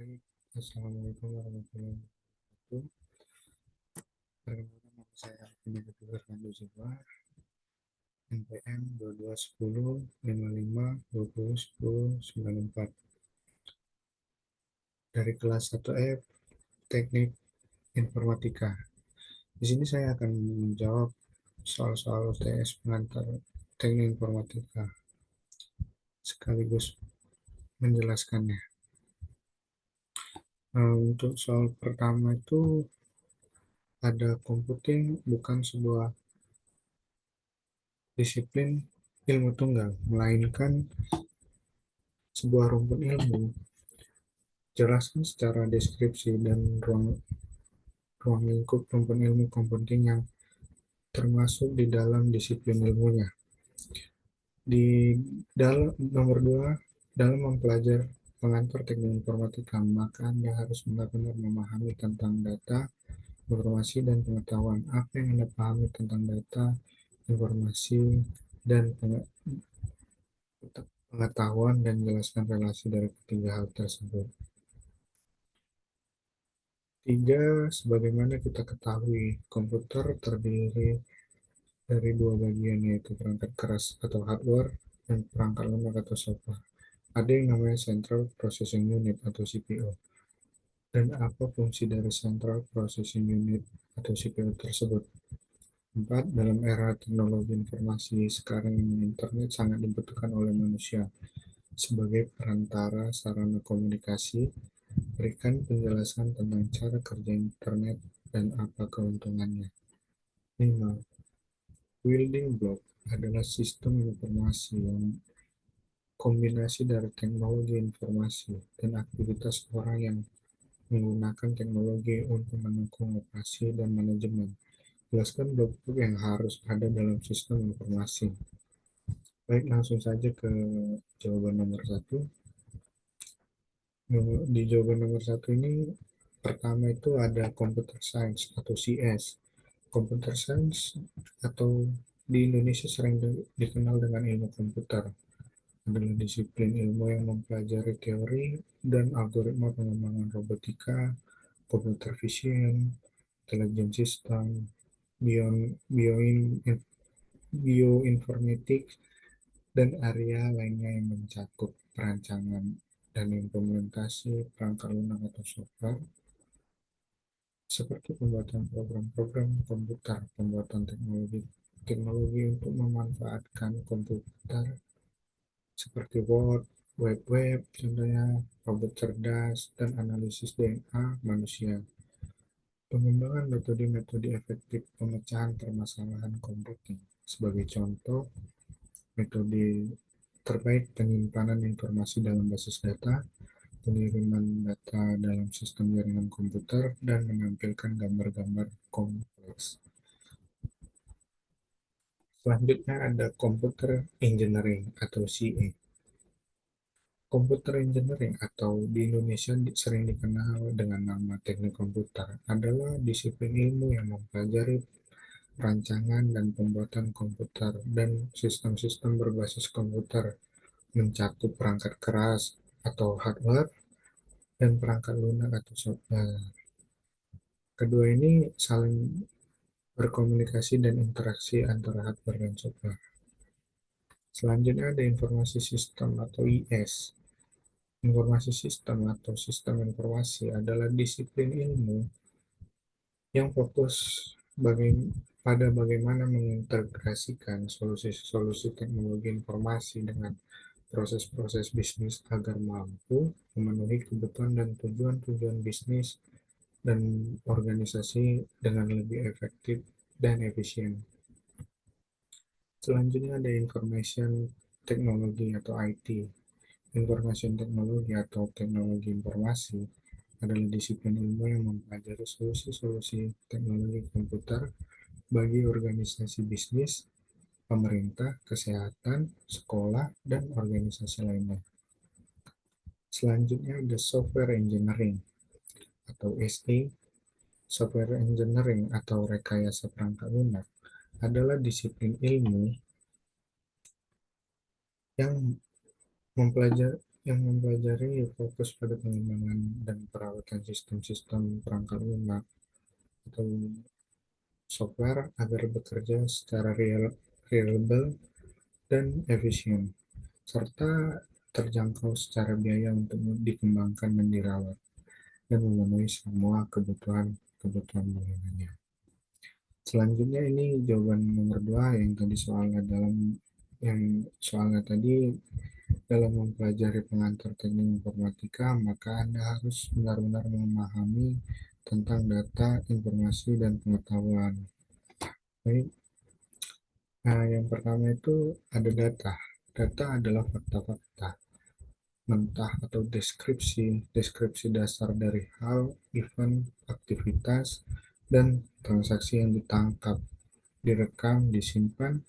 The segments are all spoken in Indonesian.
Baik, Assalamualaikum warahmatullahi wabarakatuh. Perkenalkan nama saya Pendidik Fernando Silva, NPM 221055201094 dari kelas 1F Teknik Informatika. Di sini saya akan menjawab soal-soal UTS pengantar Teknik Informatika sekaligus menjelaskannya. Untuk soal pertama itu ada computing bukan sebuah disiplin ilmu tunggal, melainkan sebuah rumpun ilmu. Jelaskan secara deskripsi dan ruang lingkup rumpun ilmu computing yang termasuk di dalam disiplin ilmunya. Di dalam nomor 2, dalam mempelajari pengantar teknik informatika, maka Anda harus benar-benar memahami tentang data, informasi, dan pengetahuan. Apa yang Anda pahami tentang data, informasi, dan pengetahuan, dan jelaskan relasi dari ketiga hal tersebut. 3. Sebagaimana kita ketahui, komputer terdiri dari dua bagian, yaitu perangkat keras atau hardware dan perangkat lunak atau software. Ada yang namanya Central Processing Unit atau CPU. Dan apa fungsi dari Central Processing Unit atau CPU tersebut? 4. Dalam era teknologi informasi sekarang ini, internet sangat dibutuhkan oleh manusia sebagai perantara sarana komunikasi. Berikan penjelasan tentang cara kerja internet dan apa keuntungannya. 5. Building block adalah sistem informasi yang kombinasi dari teknologi informasi dan aktivitas orang yang menggunakan teknologi untuk mendukung operasi dan manajemen. Jelaskan blok-blok yang harus ada dalam sistem informasi. Baik, langsung saja ke jawaban nomor 1. Di jawaban nomor 1 ini, pertama itu ada computer science atau CS. Computer science atau di Indonesia sering dikenal dengan ilmu komputer, adalah disiplin ilmu yang mempelajari teori dan algoritma pengembangan robotika, computer vision, intelligent system, bioinformatics, dan area lainnya yang mencakup perancangan dan implementasi perangkat lunak atau software, seperti pembuatan program-program komputer, pembuatan teknologi untuk memanfaatkan komputer seperti Word, web, contohnya robot cerdas, dan analisis DNA manusia. Pengembangan metode-metode efektif pemecahan permasalahan komputing. Sebagai contoh, metode terbaik penyimpanan informasi dalam basis data, pengiriman data dalam sistem jaringan komputer, dan menampilkan gambar-gambar kompleks. Selanjutnya ada Computer Engineering atau CE. Computer Engineering atau di Indonesia sering dikenal dengan nama teknik komputer adalah disiplin ilmu yang mempelajari rancangan dan pembuatan komputer dan sistem-sistem berbasis komputer, mencakup perangkat keras atau hardware dan perangkat lunak atau software. Kedua ini saling berkomunikasi dan interaksi antara hardware dan software. Selanjutnya ada informasi sistem atau IS. Informasi sistem atau sistem informasi adalah disiplin ilmu yang fokus pada bagaimana mengintegrasikan solusi-solusi teknologi informasi dengan proses-proses bisnis agar mampu memenuhi kebutuhan dan tujuan-tujuan bisnis dan organisasi dengan lebih efektif dan efisien. Selanjutnya ada Information Technology atau IT. Information Technology atau teknologi informasi adalah disiplin ilmu yang mempelajari solusi-solusi teknologi komputer bagi organisasi bisnis, pemerintah, kesehatan, sekolah, dan organisasi lainnya. Selanjutnya ada Software Engineering atau SE. Software Engineering atau rekayasa perangkat lunak adalah disiplin ilmu yang yang mempelajari fokus pada pengembangan dan perawatan sistem-sistem perangkat lunak atau software agar bekerja secara reliable dan efisien, serta terjangkau secara biaya untuk dikembangkan dan dirawat, dan memenuhi semua kebutuhan penggunanya. Selanjutnya ini jawaban nomor 2 yang tadi soalnya tadi dalam mempelajari pengantar teknik informatika, maka Anda harus benar-benar memahami tentang data, informasi, dan pengetahuan. Baik, nah yang pertama itu ada data. Data adalah fakta-fakta mentah atau deskripsi dasar dari hal, event, aktivitas, dan transaksi yang ditangkap, direkam, disimpan,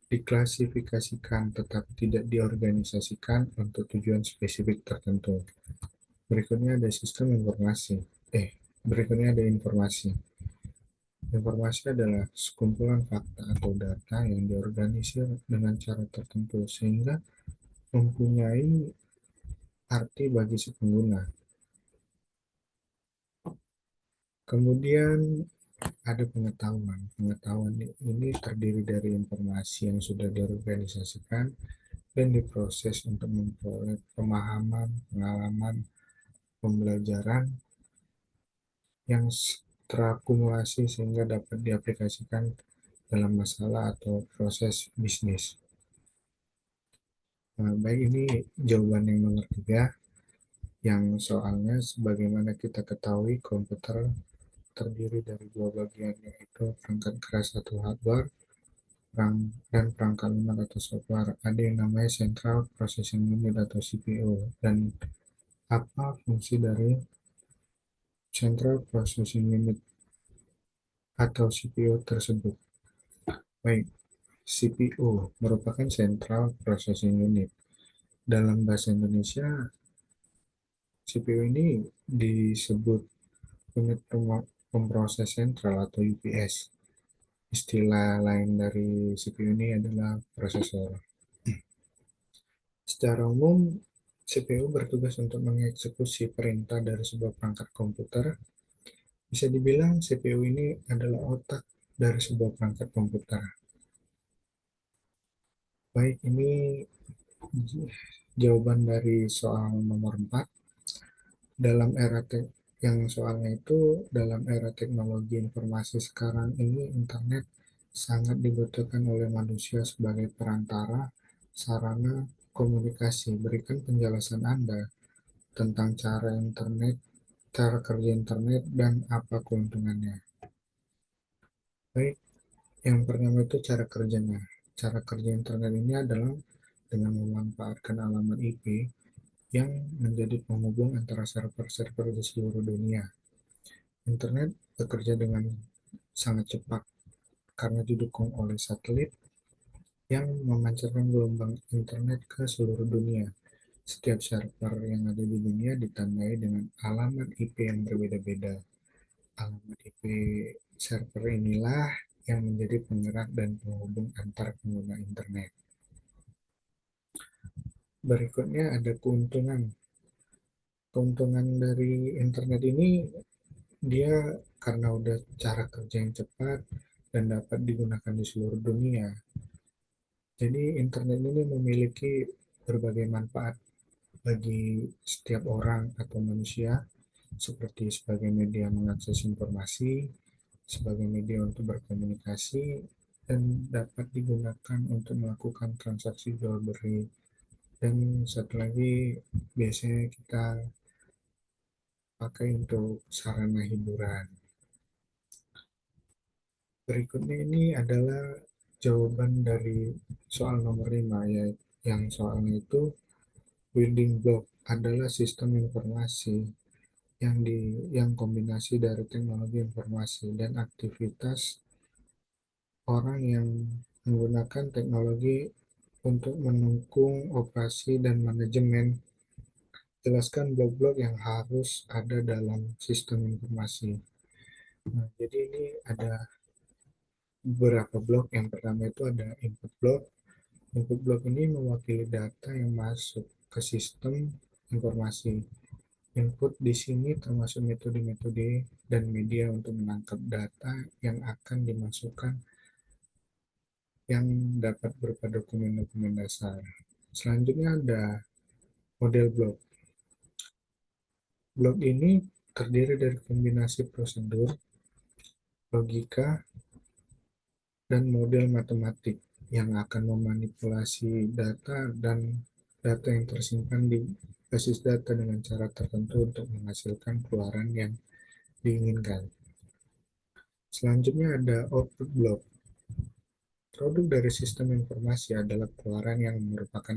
diklasifikasikan, tetapi tidak diorganisasikan untuk tujuan spesifik tertentu. Berikutnya ada sistem informasi. Berikutnya ada informasi. Informasi adalah sekumpulan fakta atau data yang diorganisir dengan cara tertentu sehingga mempunyai arti bagi si pengguna. Kemudian ada pengetahuan. Pengetahuan ini terdiri dari informasi yang sudah diorganisasikan dan diproses untuk memperoleh pemahaman, pengalaman, pembelajaran yang terakumulasi sehingga dapat diaplikasikan dalam masalah atau proses bisnis. Nah, baik ini jawaban yang nomor 3 yang soalnya sebagaimana kita ketahui komputer terdiri dari dua bagian yaitu perangkat keras atau hardware dan perangkat lunak atau software. Ada yang namanya Central Processing Unit atau CPU. Dan apa fungsi dari Central Processing Unit atau CPU tersebut? Baik, CPU merupakan Central Processing Unit. Dalam bahasa Indonesia, CPU ini disebut unit pemproses sentral atau UPS. Istilah lain dari CPU ini adalah prosesor. Secara umum, CPU bertugas untuk mengeksekusi perintah dari sebuah perangkat komputer. Bisa dibilang CPU ini adalah otak dari sebuah perangkat komputer. Baik, ini jawaban dari soal nomor 4. Dalam era yang soalnya itu dalam era teknologi informasi sekarang ini internet sangat dibutuhkan oleh manusia sebagai perantara sarana komunikasi. Berikan penjelasan Anda tentang cara kerja internet dan apa keuntungannya. Baik, yang pertama itu cara kerjanya. Cara kerja internet ini adalah dengan memanfaatkan alamat IP yang menjadi penghubung antara server-server di seluruh dunia. Internet bekerja dengan sangat cepat karena didukung oleh satelit yang memancarkan gelombang internet ke seluruh dunia. Setiap server yang ada di dunia ditandai dengan alamat IP yang berbeda-beda. Alamat IP server inilah yang menjadi penggerak dan penghubung antar pengguna internet. Berikutnya ada keuntungan. Keuntungan dari internet ini dia karena udah cara kerja yang cepat dan dapat digunakan di seluruh dunia. Jadi internet ini memiliki berbagai manfaat bagi setiap orang atau manusia seperti sebagai media mengakses informasi, sebagai media untuk berkomunikasi, dan dapat digunakan untuk melakukan transaksi jual beli. Dan satu lagi biasanya kita pakai untuk sarana hiburan. Berikutnya ini adalah jawaban dari soal nomor 5 ya, yang soalnya itu building block adalah sistem informasi yang kombinasi dari teknologi informasi dan aktivitas orang yang menggunakan teknologi untuk mendukung operasi dan manajemen. Jelaskan blok-blok yang harus ada dalam sistem informasi. Nah, jadi ini ada beberapa blok. Yang pertama itu ada input block. Input block ini mewakili data yang masuk ke sistem informasi. Input di sini termasuk metode-metode dan media untuk menangkap data yang akan dimasukkan yang dapat berupa dokumen-dokumen dasar. Selanjutnya ada model blok. Blok ini terdiri dari kombinasi prosedur, logika, dan model matematik yang akan memanipulasi data dan data yang tersimpan di basis data dengan cara tertentu untuk menghasilkan keluaran yang diinginkan. Selanjutnya ada output block. Produk dari sistem informasi adalah keluaran yang merupakan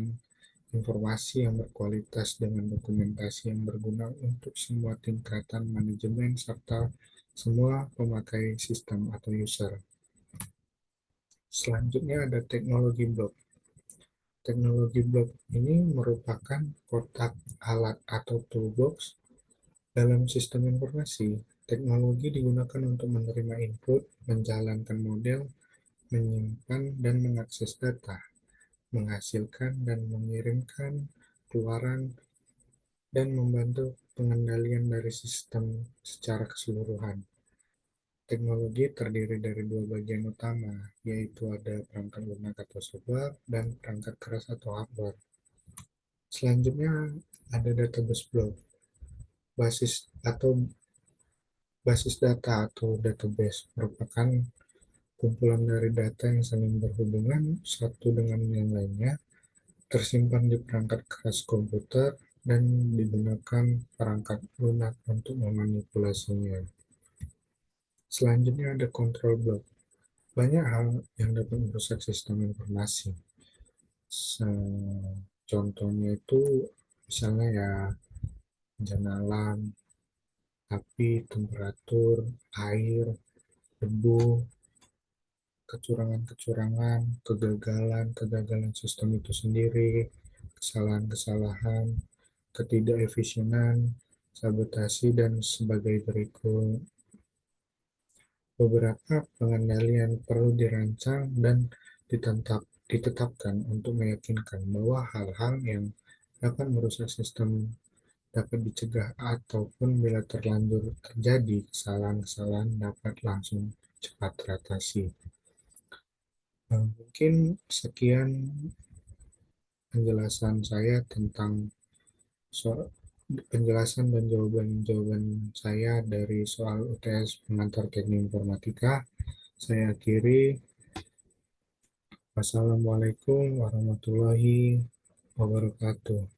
informasi yang berkualitas dengan dokumentasi yang berguna untuk semua tingkatan manajemen serta semua pemakai sistem atau user. Selanjutnya ada teknologi blok. Teknologi blok ini merupakan kotak alat atau toolbox dalam sistem informasi. Teknologi digunakan untuk menerima input, menjalankan model, menyimpan dan mengakses data, menghasilkan dan mengirimkan keluaran, dan membantu pengendalian dari sistem secara keseluruhan. Teknologi terdiri dari dua bagian utama, yaitu ada perangkat lunak atau software dan perangkat keras atau hardware. Selanjutnya ada database block. Basis atau basis data atau database merupakan kumpulan dari data yang saling berhubungan satu dengan yang lainnya, tersimpan di perangkat keras komputer, dan digunakan perangkat lunak untuk memanipulasinya. Selanjutnya ada control block. Banyak hal yang dapat merusak sistem informasi. Contohnya itu misalnya ya bencana alam, api, temperatur, air, debu, kecurangan-kecurangan, kegagalan sistem itu sendiri, kesalahan-kesalahan, ketidakefisienan, sabotasi, dan sebagai berikut. Beberapa pengendalian perlu dirancang dan ditetapkan untuk meyakinkan bahwa hal-hal yang dapat merusak sistem dapat dicegah ataupun bila terlanjur terjadi, kesalahan-kesalahan dapat langsung cepat teratasi. Mungkin sekian penjelasan saya tentang penjelasan dan jawaban-jawaban saya dari soal UTS pengantar teknik informatika. Saya akhiri. Wassalamualaikum warahmatullahi wabarakatuh.